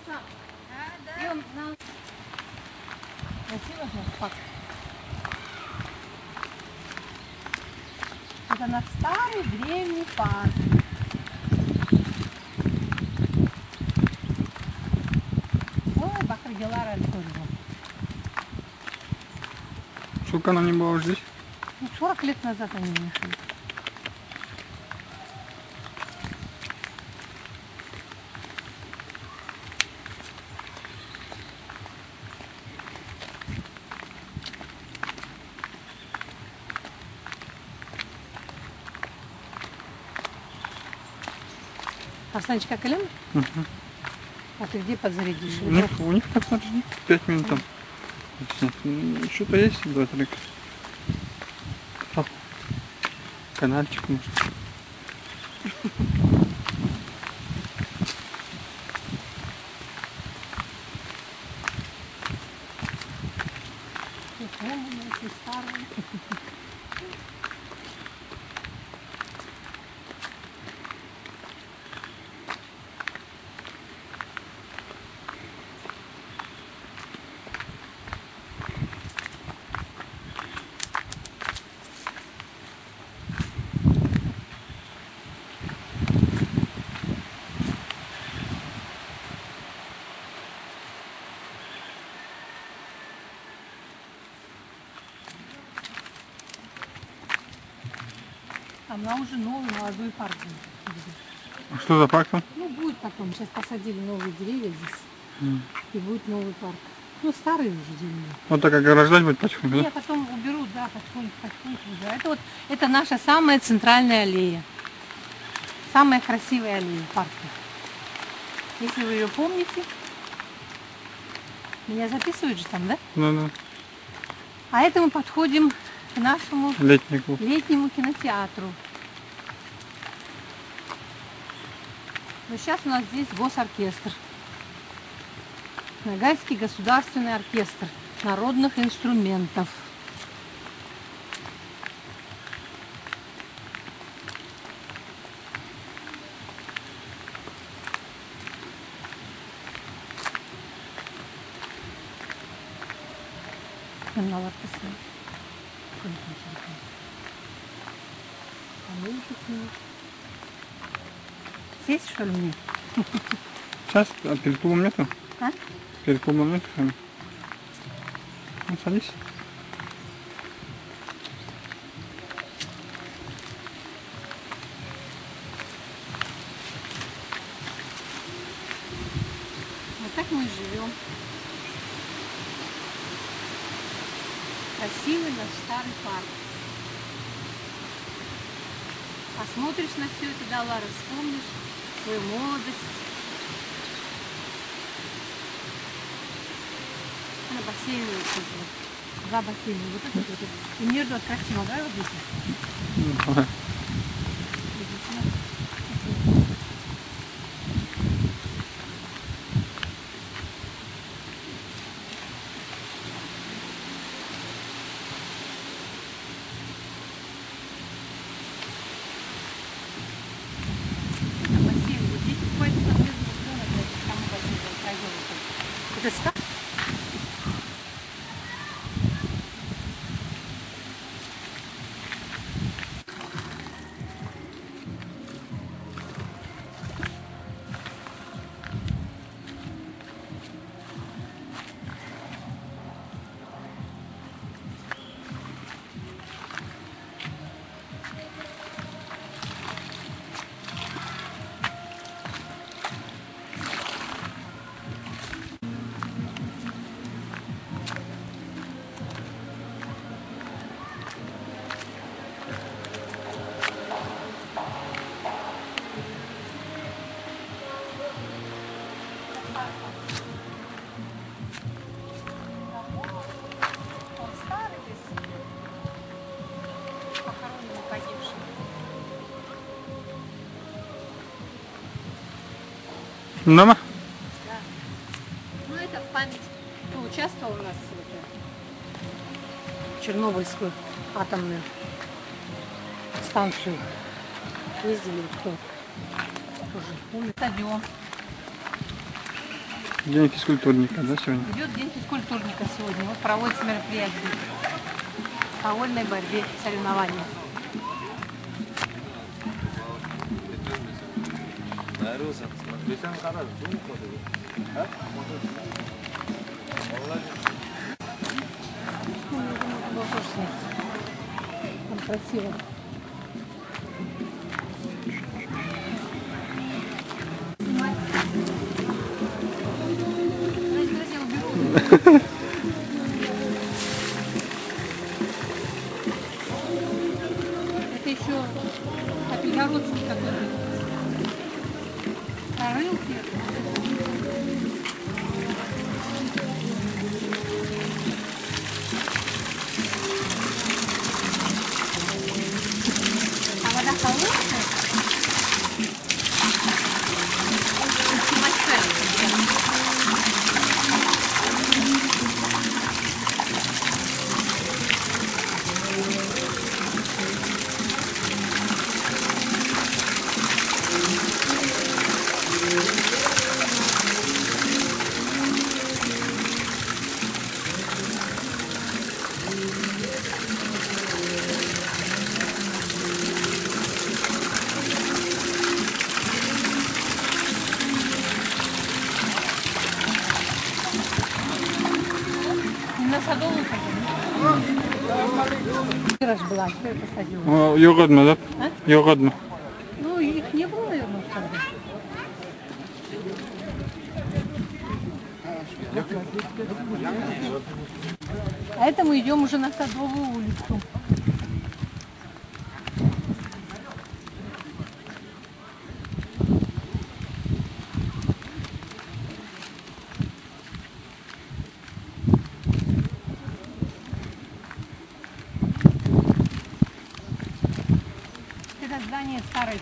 И он нам... Красиво же, парк. Это наш старый древний парк. Ой, Бахар-Гелара тоже. Сколько она не была здесь? Ну, 40 лет назад они уехали. Арсанчик, как Елена? Угу. А ты где подзарядишь? У них так смотри, 5 минут там. Что-то есть, 2-3. Канальчик может. Старый. Там уже новый молодой парк будет. А что за парк там? Ну, будет потом. Сейчас посадили новые деревья здесь. И будет новый парк. Ну, старые уже деревья. Вот так ограждать будет потихоньку, да? Я потом уберу, да, потихоньку уже. Это наша самая центральная аллея. Самая красивая аллея парка. Если вы ее помните. Меня записывают же там, да? Да. А это мы подходим к нашему Летний клуб. летнему кинотеатру. Но сейчас у нас здесь госоркестр. Ногайский государственный оркестр народных инструментов. Сесть, что ли, мне? Сейчас, а перед клубом нету? А? Перед клубом нету сами. Ну, садись. Вот так мы и живем. Красивый наш старый парк. Посмотришь на все это, да, Лара, вспомнишь свою молодость. На бассейне вот 2 бассейна. Вот это вот. И между вот красиво, да, вот здесь? Это бассейн. Вот здесь входит подъездный зона, там бассейн пройдем. Это ста? Он старый здесь. Похоронены погибшие. Дома? Да. Ну это в память. Кто участвовал у нас в Чернобыльскую атомную станцию. Ездили кто тоже. Помню. Стадион. День физкультурника, да, сегодня? Идет день физкультурника сегодня. Вот проводится мероприятие по вольной борьбе, соревнования. Там красиво. Подожди, я уберу. Это еще Апельгородский какой-то. Рылки. А вода холодная? На Садовую ходили. Вчера ж была, что я посадила. Йогодно, да? А? Йогодно. Ну, их не было, наверное, вчера. А это мы идем уже на Садовую улицу. Это здание старое.